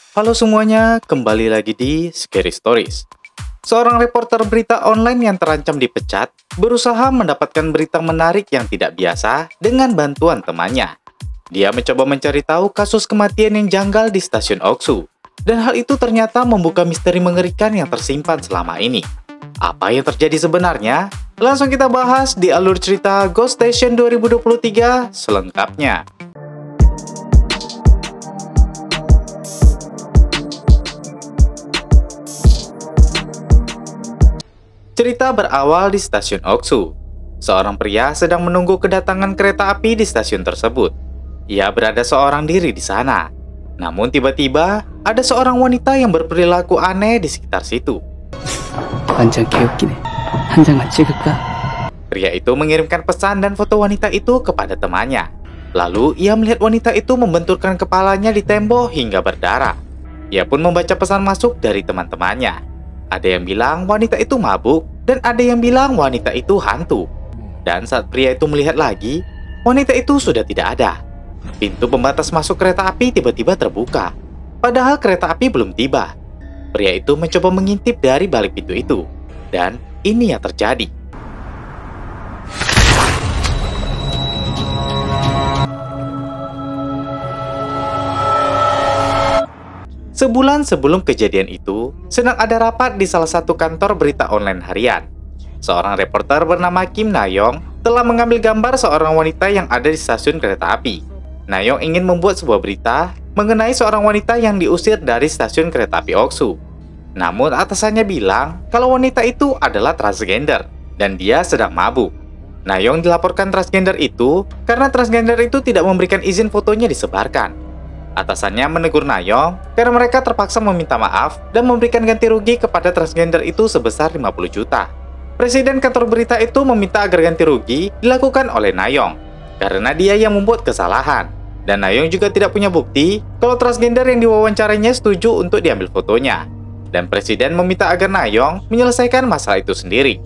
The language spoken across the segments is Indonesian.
Halo semuanya, kembali lagi di Scary Stories. Seorang reporter berita online yang terancam dipecat berusaha mendapatkan berita menarik yang tidak biasa dengan bantuan temannya. Dia mencoba mencari tahu kasus kematian yang janggal di stasiun Oksu, dan hal itu ternyata membuka misteri mengerikan yang tersimpan selama ini. Apa yang terjadi sebenarnya? Langsung kita bahas di alur cerita Ghost Station 2023 selengkapnya. Cerita berawal di stasiun Oksu. Seorang pria sedang menunggu kedatangan kereta api di stasiun tersebut. Ia berada seorang diri di sana. Namun tiba-tiba, ada seorang wanita yang berperilaku aneh di sekitar situ. Pria itu mengirimkan pesan dan foto wanita itu kepada temannya. Lalu, ia melihat wanita itu membenturkan kepalanya di tembok hingga berdarah. Ia pun membaca pesan masuk dari teman-temannya. Ada yang bilang wanita itu mabuk, dan ada yang bilang wanita itu hantu. Dan saat pria itu melihat lagi, wanita itu sudah tidak ada. Pintu pembatas masuk kereta api tiba-tiba terbuka. Padahal kereta api belum tiba. Pria itu mencoba mengintip dari balik pintu itu. Dan ini yang terjadi. Sebulan sebelum kejadian itu, sedang ada rapat di salah satu kantor berita online harian. Seorang reporter bernama Kim Na-young telah mengambil gambar seorang wanita yang ada di stasiun kereta api. Na-young ingin membuat sebuah berita mengenai seorang wanita yang diusir dari stasiun kereta api Oksu. Namun atasannya bilang kalau wanita itu adalah transgender dan dia sedang mabuk. Na-young dilaporkan transgender itu karena transgender itu tidak memberikan izin fotonya disebarkan. Atasannya menegur Na-young karena mereka terpaksa meminta maaf dan memberikan ganti rugi kepada transgender itu sebesar 50 juta. Presiden kantor berita itu meminta agar ganti rugi dilakukan oleh Na-young karena dia yang membuat kesalahan. Dan Na-young juga tidak punya bukti kalau transgender yang diwawancarainya setuju untuk diambil fotonya. Dan presiden meminta agar Na-young menyelesaikan masalah itu sendiri.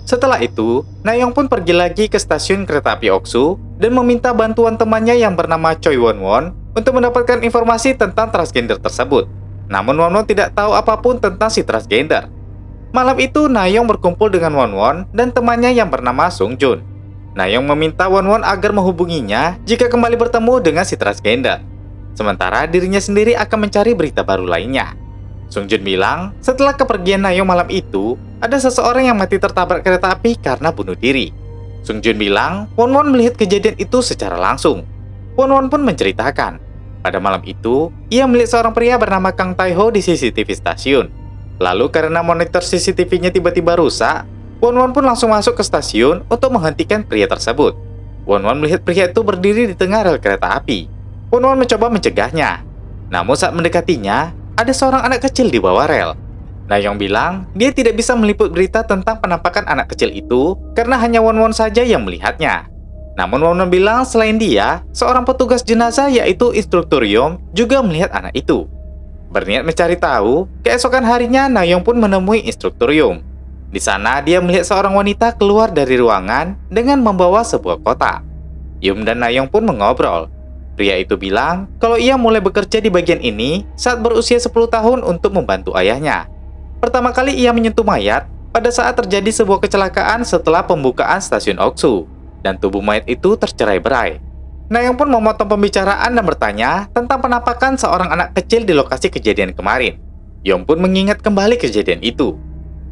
Setelah itu, Na-young pun pergi lagi ke stasiun kereta api Oksu dan meminta bantuan temannya yang bernama Choi Won-won untuk mendapatkan informasi tentang transgender tersebut. Namun Won-won tidak tahu apapun tentang si transgender. Malam itu Na-young berkumpul dengan Won-won dan temannya yang bernama Sung-jun. Na-young meminta Won-won agar menghubunginya jika kembali bertemu dengan si transgender. Sementara dirinya sendiri akan mencari berita baru lainnya. Sung-jun bilang, setelah kepergian Na-young malam itu, ada seseorang yang mati tertabrak kereta api karena bunuh diri. Sung-jun bilang, Won-won melihat kejadian itu secara langsung. Won-won pun menceritakan, pada malam itu, ia melihat seorang pria bernama Kang Tae-ho di CCTV stasiun. Lalu karena monitor CCTV-nya tiba-tiba rusak, Won-won pun langsung masuk ke stasiun untuk menghentikan pria tersebut. Won-won melihat pria itu berdiri di tengah rel kereta api. Won-won mencoba mencegahnya. Namun saat mendekatinya, ada seorang anak kecil di bawah rel. Na-young bilang, dia tidak bisa meliput berita tentang penampakan anak kecil itu karena hanya Won-won saja yang melihatnya. Namun Won-won bilang selain dia, seorang petugas jenazah yaitu instruktur Yom juga melihat anak itu. Berniat mencari tahu, keesokan harinya Na-young pun menemui instruktur Yom. Di sana dia melihat seorang wanita keluar dari ruangan dengan membawa sebuah kotak. Yom dan Na-young pun mengobrol. Pria itu bilang kalau ia mulai bekerja di bagian ini saat berusia 10 tahun untuk membantu ayahnya. Pertama kali ia menyentuh mayat pada saat terjadi sebuah kecelakaan setelah pembukaan stasiun Oksu. Dan tubuh mayat itu tercerai-berai. Na-young pun memotong pembicaraan dan bertanya tentang penampakan seorang anak kecil di lokasi kejadian kemarin. Yom pun mengingat kembali kejadian itu.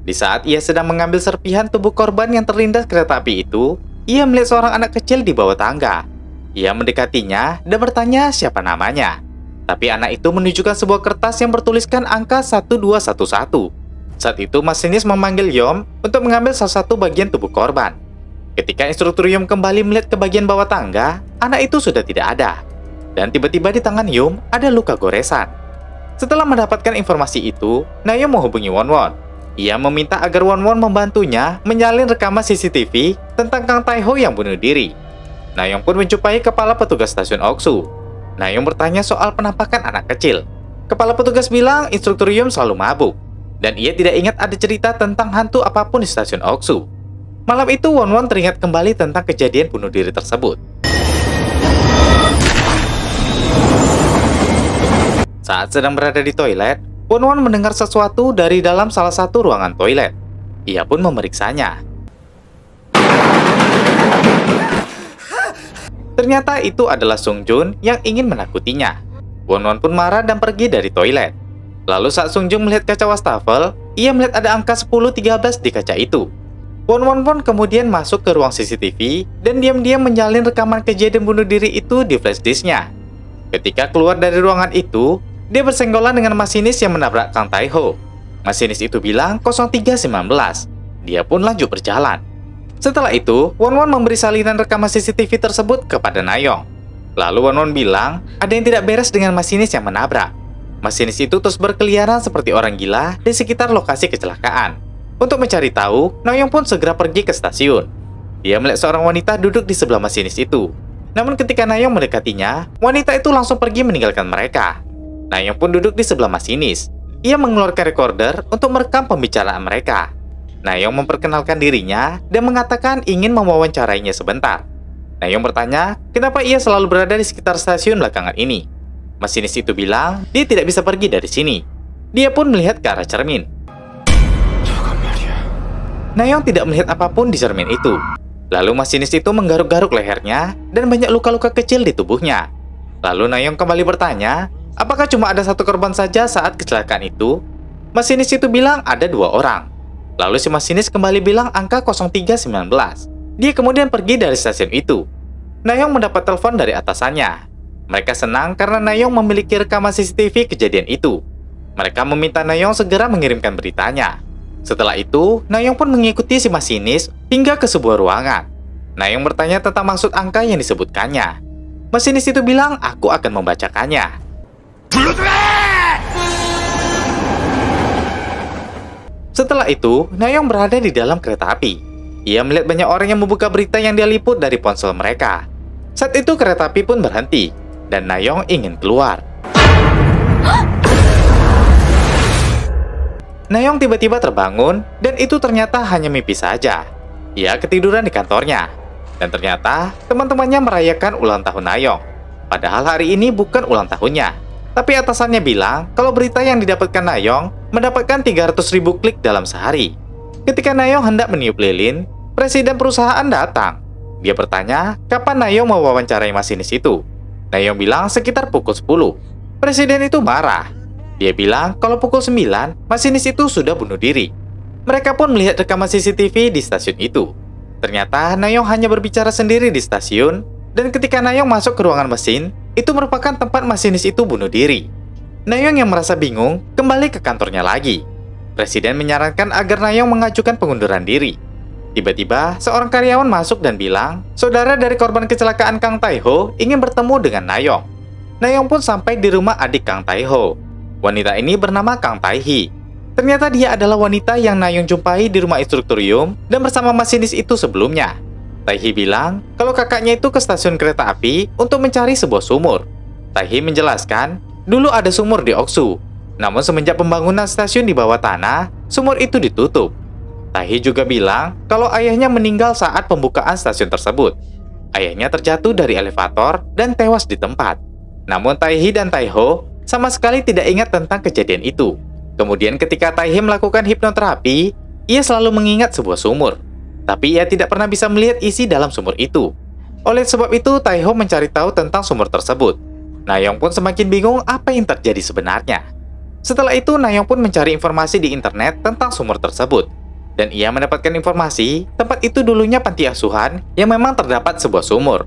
Di saat ia sedang mengambil serpihan tubuh korban yang terlindas kereta api itu, ia melihat seorang anak kecil di bawah tangga. Ia mendekatinya dan bertanya siapa namanya. Tapi anak itu menunjukkan sebuah kertas yang bertuliskan angka 1211. Saat itu masinis memanggil Yom untuk mengambil salah satu bagian tubuh korban. Ketika instruktur Yom kembali melihat ke bagian bawah tangga, anak itu sudah tidak ada. Dan tiba-tiba di tangan Yom ada luka goresan. Setelah mendapatkan informasi itu, Na-young menghubungi Won-won. Ia meminta agar Won-won membantunya menyalin rekaman CCTV tentang Kang Tae-ho yang bunuh diri. Na-young pun menjumpai kepala petugas stasiun Oksu. Na-young bertanya soal penampakan anak kecil. Kepala petugas bilang instruktur Yom selalu mabuk. Dan ia tidak ingat ada cerita tentang hantu apapun di stasiun Oksu. Malam itu Won-won teringat kembali tentang kejadian bunuh diri tersebut. Saat sedang berada di toilet, Won-won mendengar sesuatu dari dalam salah satu ruangan toilet. Ia pun memeriksanya. Ternyata itu adalah Sung Joon yang ingin menakutinya. Won-won pun marah dan pergi dari toilet. Lalu saat Sung Joon melihat kaca wastafel, ia melihat ada angka 1013 di kaca itu. Won-won pun kemudian masuk ke ruang CCTV dan diam-diam menyalin rekaman kejadian bunuh diri itu di flash disk-nya. Ketika keluar dari ruangan itu, dia bersenggolan dengan masinis yang menabrak Kang Tae-ho. Masinis itu bilang 0319. Dia pun lanjut berjalan. Setelah itu, Won-won memberi salinan rekaman CCTV tersebut kepada Na-young. Lalu Won-won bilang ada yang tidak beres dengan masinis yang menabrak. Masinis itu terus berkeliaran seperti orang gila di sekitar lokasi kecelakaan. Untuk mencari tahu, Na-young pun segera pergi ke stasiun. Dia melihat seorang wanita duduk di sebelah masinis itu. Namun ketika Na-young mendekatinya, wanita itu langsung pergi meninggalkan mereka. Na-young pun duduk di sebelah masinis. Ia mengeluarkan recorder untuk merekam pembicaraan mereka. Na-young memperkenalkan dirinya dan mengatakan ingin mewawancarainya sebentar. Na-young bertanya, kenapa ia selalu berada di sekitar stasiun belakangan ini. Masinis itu bilang, dia tidak bisa pergi dari sini. Dia pun melihat ke arah cermin. Na-young tidak melihat apapun di cermin itu. Lalu masinis itu menggaruk-garuk lehernya dan banyak luka-luka kecil di tubuhnya. Lalu Na-young kembali bertanya, apakah cuma ada satu korban saja saat kecelakaan itu? Masinis itu bilang ada 2 orang. Lalu si masinis kembali bilang angka 0319. Dia kemudian pergi dari stasiun itu. Na-young mendapat telepon dari atasannya. Mereka senang karena Na-young memiliki rekaman CCTV kejadian itu. Mereka meminta Na-young segera mengirimkan beritanya. Setelah itu, Na-young pun mengikuti si masinis hingga ke sebuah ruangan. Na-young bertanya tentang maksud angka yang disebutkannya. Masinis itu bilang, aku akan membacakannya. Setelah itu, Na-young berada di dalam kereta api. Ia melihat banyak orang yang membuka berita yang dia liput dari ponsel mereka. Saat itu kereta api pun berhenti, dan Na-young ingin keluar. Na-young tiba-tiba terbangun, dan itu ternyata hanya mimpi saja. Ia ketiduran di kantornya, dan ternyata teman-temannya merayakan ulang tahun Na-young. Padahal hari ini bukan ulang tahunnya. Tapi atasannya bilang kalau berita yang didapatkan Na-young mendapatkan 300.000 klik dalam sehari. Ketika Na-young hendak meniup lilin, presiden perusahaan datang. Dia bertanya kapan Na-young mau wawancarai masinis itu. Na-young bilang sekitar pukul 10. Presiden itu marah. Dia bilang kalau pukul 9, masinis itu sudah bunuh diri. Mereka pun melihat rekaman CCTV di stasiun itu. Ternyata Na-young hanya berbicara sendiri di stasiun, dan ketika Na-young masuk ke ruangan mesin, itu merupakan tempat masinis itu bunuh diri. Na-young yang merasa bingung kembali ke kantornya lagi. Presiden menyarankan agar Na-young mengajukan pengunduran diri. Tiba-tiba, seorang karyawan masuk dan bilang, saudara dari korban kecelakaan Kang Tae-ho ingin bertemu dengan Na-young. Na-young pun sampai di rumah adik Kang Tae-ho. Wanita ini bernama Kang Tae-hee. Ternyata dia adalah wanita yang Na-young jumpai di rumah instruktorium dan bersama masinis itu sebelumnya. Tae-hee bilang kalau kakaknya itu ke stasiun kereta api untuk mencari sebuah sumur. Tae-hee menjelaskan, dulu ada sumur di Oksu. Namun semenjak pembangunan stasiun di bawah tanah, sumur itu ditutup. Tae-hee juga bilang kalau ayahnya meninggal saat pembukaan stasiun tersebut. Ayahnya terjatuh dari elevator dan tewas di tempat. Namun Tae-hee dan Tae-ho sama sekali tidak ingat tentang kejadian itu. Kemudian ketika Tae-hee melakukan hipnoterapi, ia selalu mengingat sebuah sumur. Tapi ia tidak pernah bisa melihat isi dalam sumur itu. Oleh sebab itu, Tae-ho mencari tahu tentang sumur tersebut. Na-young pun semakin bingung apa yang terjadi sebenarnya. Setelah itu, Na-young pun mencari informasi di internet tentang sumur tersebut. Dan ia mendapatkan informasi, tempat itu dulunya panti asuhan yang memang terdapat sebuah sumur.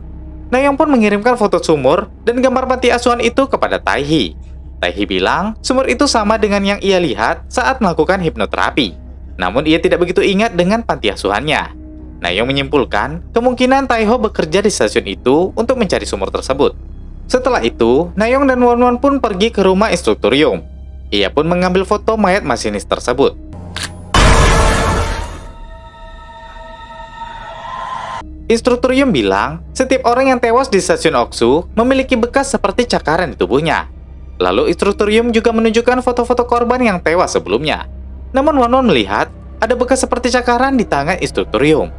Na-young pun mengirimkan foto sumur dan gambar panti asuhan itu kepada Tae-hee. Tae-hee bilang, sumur itu sama dengan yang ia lihat saat melakukan hipnoterapi. Namun ia tidak begitu ingat dengan panti asuhannya. Na-young menyimpulkan, kemungkinan Tae-ho bekerja di stasiun itu untuk mencari sumur tersebut. Setelah itu, Na-young dan Won-won pun pergi ke rumah instruktorium. Ia pun mengambil foto mayat masinis tersebut. Instruktorium bilang, setiap orang yang tewas di stasiun Oksu memiliki bekas seperti cakaran di tubuhnya. Lalu instruktorium juga menunjukkan foto-foto korban yang tewas sebelumnya. Namun Won-won melihat ada bekas seperti cakaran di tangan instruktorium.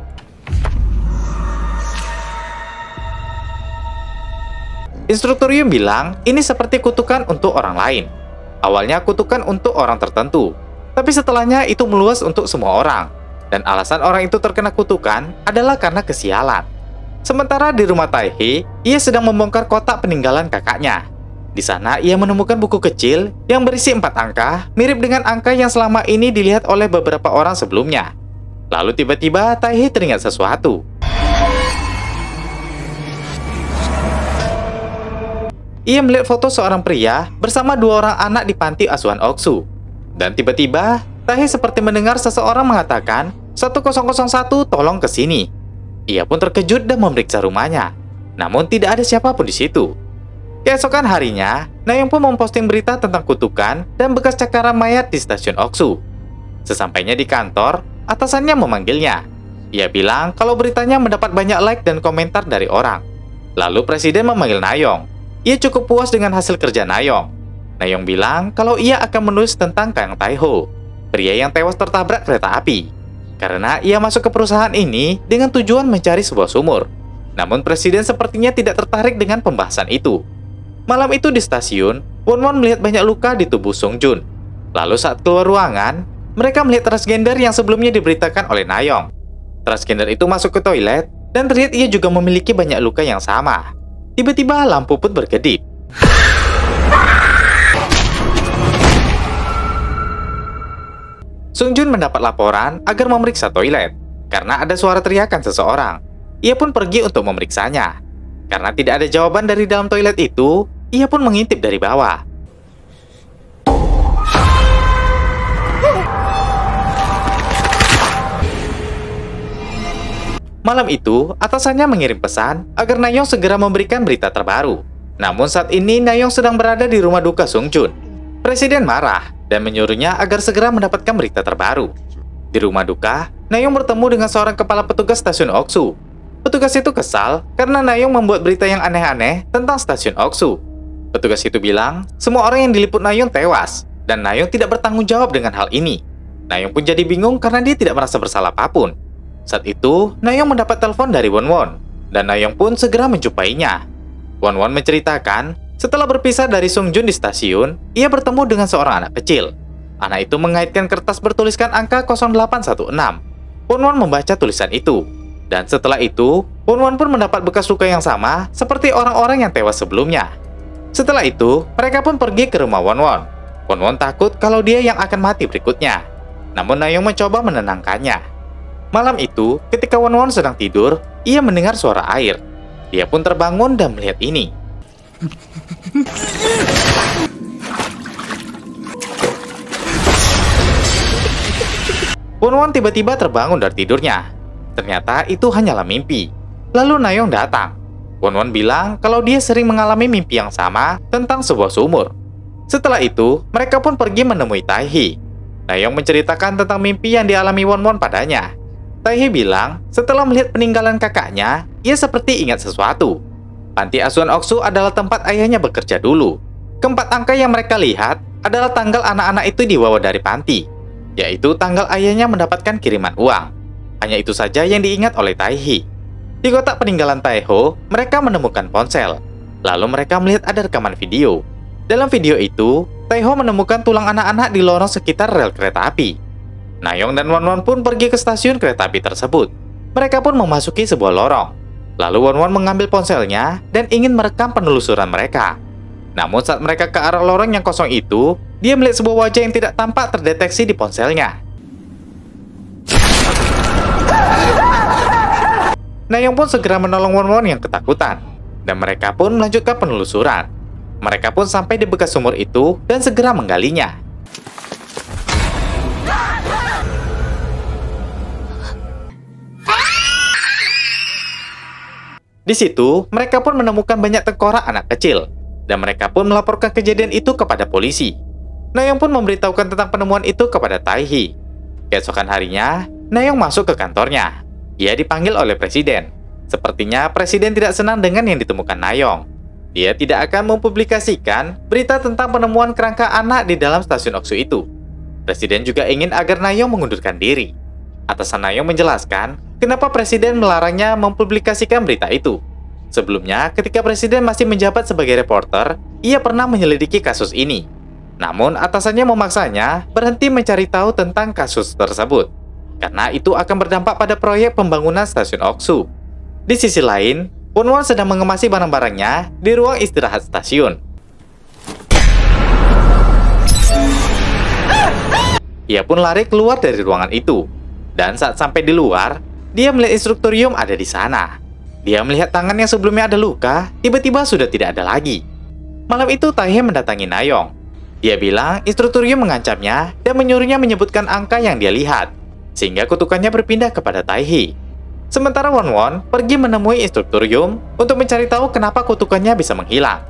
Instruktur Yun bilang ini seperti kutukan untuk orang lain. Awalnya kutukan untuk orang tertentu, tapi setelahnya itu meluas untuk semua orang. Dan alasan orang itu terkena kutukan adalah karena kesialan. Sementara di rumah Taehi, ia sedang membongkar kotak peninggalan kakaknya. Di sana ia menemukan buku kecil yang berisi 4 angka, mirip dengan angka yang selama ini dilihat oleh beberapa orang sebelumnya. Lalu tiba-tiba Taehi teringat sesuatu. Ia melihat foto seorang pria bersama 2 orang anak di panti asuhan Oksu. Dan tiba-tiba, Taehi seperti mendengar seseorang mengatakan, 1001 tolong ke sini. Ia pun terkejut dan memeriksa rumahnya. Namun tidak ada siapapun di situ. Keesokan harinya, Nayeong pun memposting berita tentang kutukan dan bekas cakaran mayat di stasiun Oksu. Sesampainya di kantor, atasannya memanggilnya. Ia bilang kalau beritanya mendapat banyak like dan komentar dari orang. Lalu presiden memanggil Nayeong. Ia cukup puas dengan hasil kerja Nayeong. Nayeong bilang kalau ia akan menulis tentang Kang Taeho, pria yang tewas tertabrak kereta api. Karena ia masuk ke perusahaan ini dengan tujuan mencari sebuah sumur. Namun presiden sepertinya tidak tertarik dengan pembahasan itu. Malam itu di stasiun, Won-won melihat banyak luka di tubuh Sung Jun. Lalu saat keluar ruangan, mereka melihat transgender yang sebelumnya diberitakan oleh Nayeong. Transgender itu masuk ke toilet, dan terlihat ia juga memiliki banyak luka yang sama. Tiba-tiba lampu pun berkedip. Sung Jun mendapat laporan agar memeriksa toilet, karena ada suara teriakan seseorang. Ia pun pergi untuk memeriksanya. Karena tidak ada jawaban dari dalam toilet itu, ia pun mengintip dari bawah. Malam itu, atasannya mengirim pesan agar Nayeong segera memberikan berita terbaru. Namun saat ini Nayeong sedang berada di rumah duka Sung Jun. Presiden marah dan menyuruhnya agar segera mendapatkan berita terbaru. Di rumah duka, Nayeong bertemu dengan seorang kepala petugas stasiun Oksu. Petugas itu kesal karena Nayeong membuat berita yang aneh-aneh tentang stasiun Oksu. Petugas itu bilang, semua orang yang diliput Nayeong tewas, dan Nayeong tidak bertanggung jawab dengan hal ini. Nayeong pun jadi bingung karena dia tidak merasa bersalah apapun. Saat itu, Nayeong mendapat telepon dari Won-won, dan Nayeong pun segera menjumpainya. Won-won menceritakan, setelah berpisah dari Sung Jun di stasiun, ia bertemu dengan seorang anak kecil. Anak itu mengaitkan kertas bertuliskan angka 0816. Won-won membaca tulisan itu. Dan setelah itu, Won-won pun mendapat bekas luka yang sama seperti orang-orang yang tewas sebelumnya. Setelah itu, mereka pun pergi ke rumah Won-won. Won-won takut kalau dia yang akan mati berikutnya. Namun Nayeong mencoba menenangkannya. Malam itu, ketika Won-won sedang tidur, ia mendengar suara air. Dia pun terbangun dan melihat ini. Won-won tiba-tiba terbangun dari tidurnya. Ternyata itu hanyalah mimpi. Lalu Nayeong datang. Won-won bilang kalau dia sering mengalami mimpi yang sama tentang sebuah sumur. Setelah itu, mereka pun pergi menemui Taehi. Nayeong menceritakan tentang mimpi yang dialami Won-won padanya. Taehi bilang, setelah melihat peninggalan kakaknya, ia seperti ingat sesuatu. Panti asuhan Oksu adalah tempat ayahnya bekerja dulu. Keempat angka yang mereka lihat adalah tanggal anak-anak itu dibawa dari panti, yaitu tanggal ayahnya mendapatkan kiriman uang. Hanya itu saja yang diingat oleh Taehi. Di kotak peninggalan Taeho, mereka menemukan ponsel. Lalu mereka melihat ada rekaman video. Dalam video itu, Taeho menemukan tulang anak-anak di lorong sekitar rel kereta api. Nayeong dan Won-won pun pergi ke stasiun kereta api tersebut. Mereka pun memasuki sebuah lorong. Lalu Won-won mengambil ponselnya dan ingin merekam penelusuran mereka. Namun saat mereka ke arah lorong yang kosong itu, dia melihat sebuah wajah yang tidak tampak terdeteksi di ponselnya. Nayeong pun segera menolong Won-won yang ketakutan. Dan mereka pun melanjutkan penelusuran. Mereka pun sampai di bekas sumur itu dan segera menggalinya. Di situ, mereka pun menemukan banyak tengkorak anak kecil, dan mereka pun melaporkan kejadian itu kepada polisi. Nayeong pun memberitahukan tentang penemuan itu kepada Taehi. Keesokan harinya, Nayeong masuk ke kantornya. Ia dipanggil oleh presiden. Sepertinya presiden tidak senang dengan yang ditemukan Nayeong. Dia tidak akan mempublikasikan berita tentang penemuan kerangka anak di dalam stasiun Oksu itu. Presiden juga ingin agar Nayeong mengundurkan diri. Atasan Nayeong menjelaskan kenapa presiden melarangnya mempublikasikan berita itu. Sebelumnya, ketika Presiden masih menjabat sebagai reporter, ia pernah menyelidiki kasus ini. Namun, atasannya memaksanya berhenti mencari tahu tentang kasus tersebut, karena itu akan berdampak pada proyek pembangunan stasiun Oksu. Di sisi lain, Won-won sedang mengemasi barang-barangnya di ruang istirahat stasiun. Ia pun lari keluar dari ruangan itu, dan saat sampai di luar, dia melihat instruktur Yum ada di sana. Dia melihat tangan yang sebelumnya ada luka, tiba-tiba sudah tidak ada lagi. Malam itu Tae-hee mendatangi Na-young. Dia bilang instruktur Yum mengancamnya dan menyuruhnya menyebutkan angka yang dia lihat, sehingga kutukannya berpindah kepada Tae-hee. Sementara Won-won pergi menemui instruktur Yum untuk mencari tahu kenapa kutukannya bisa menghilang.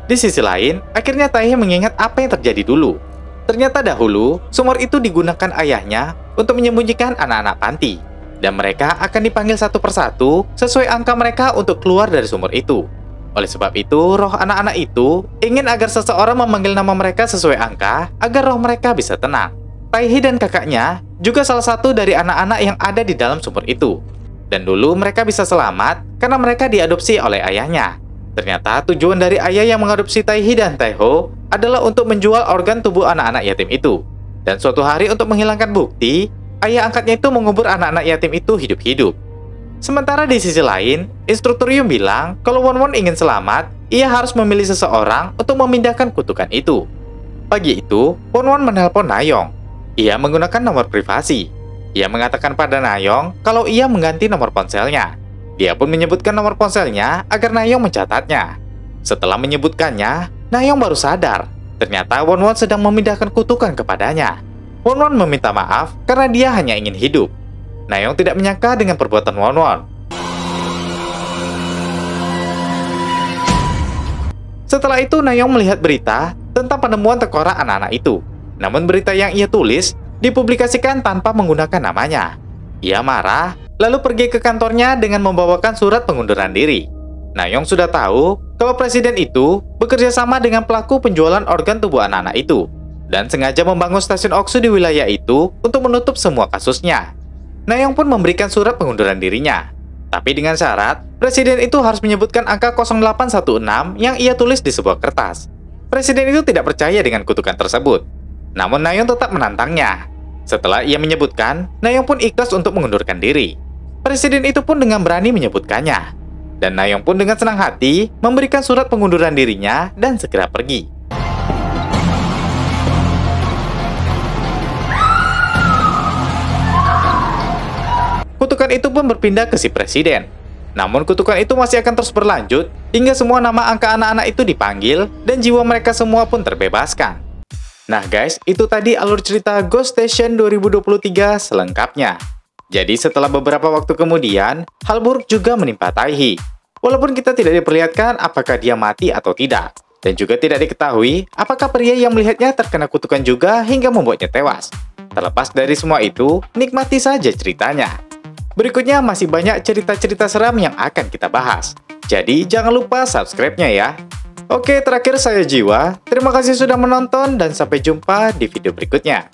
Di sisi lain, akhirnya Tae-hee mengingat apa yang terjadi dulu. Ternyata dahulu, sumur itu digunakan ayahnya untuk menyembunyikan anak-anak panti, dan mereka akan dipanggil satu persatu sesuai angka mereka untuk keluar dari sumur itu. Oleh sebab itu, roh anak-anak itu ingin agar seseorang memanggil nama mereka sesuai angka agar roh mereka bisa tenang. Tae-hee dan kakaknya juga salah satu dari anak-anak yang ada di dalam sumur itu. Dan dulu mereka bisa selamat karena mereka diadopsi oleh ayahnya. Ternyata tujuan dari ayah yang mengadopsi Tae-hee dan Tae-ho adalah untuk menjual organ tubuh anak-anak yatim itu. Dan suatu hari untuk menghilangkan bukti, ayah angkatnya itu mengubur anak-anak yatim itu hidup-hidup. Sementara di sisi lain, instruktur Yum bilang kalau Won-won ingin selamat, ia harus memilih seseorang untuk memindahkan kutukan itu. Pagi itu, Won-won menelpon Na-young. Ia menggunakan nomor privasi. Ia mengatakan pada Na-young kalau ia mengganti nomor ponselnya. Dia pun menyebutkan nomor ponselnya agar Na-young mencatatnya. Setelah menyebutkannya, Na-young baru sadar. Ternyata Won-won sedang memindahkan kutukan kepadanya. Won-won meminta maaf karena dia hanya ingin hidup. Na-young tidak menyangka dengan perbuatan Won-won. Setelah itu, Na-young melihat berita tentang penemuan tengkorak anak-anak itu. Namun berita yang ia tulis dipublikasikan tanpa menggunakan namanya. Ia marah, lalu pergi ke kantornya dengan membawakan surat pengunduran diri. Na-young sudah tahu kalau presiden itu bekerja sama dengan pelaku penjualan organ tubuh anak-anak itu, dan sengaja membangun stasiun Oksu di wilayah itu untuk menutup semua kasusnya. Na-young pun memberikan surat pengunduran dirinya. Tapi dengan syarat, presiden itu harus menyebutkan angka 0816 yang ia tulis di sebuah kertas. Presiden itu tidak percaya dengan kutukan tersebut. Namun Na-young tetap menantangnya. Setelah ia menyebutkan, Na-young pun ikhlas untuk mengundurkan diri. Presiden itu pun dengan berani menyebutkannya. Dan Na-young pun dengan senang hati memberikan surat pengunduran dirinya dan segera pergi. Kutukan itu pun berpindah ke si presiden. Namun kutukan itu masih akan terus berlanjut hingga semua nama angka anak-anak itu dipanggil dan jiwa mereka semua pun terbebaskan. Nah guys, itu tadi alur cerita Ghost Station 2023 selengkapnya. Jadi setelah beberapa waktu kemudian, hal buruk juga menimpa Tae-hee. Walaupun kita tidak diperlihatkan apakah dia mati atau tidak. Dan juga tidak diketahui apakah pria yang melihatnya terkena kutukan juga hingga membuatnya tewas. Terlepas dari semua itu, nikmati saja ceritanya. Berikutnya masih banyak cerita-cerita seram yang akan kita bahas. Jadi jangan lupa subscribe-nya ya. Oke, terakhir saya Jiwa. Terima kasih sudah menonton dan sampai jumpa di video berikutnya.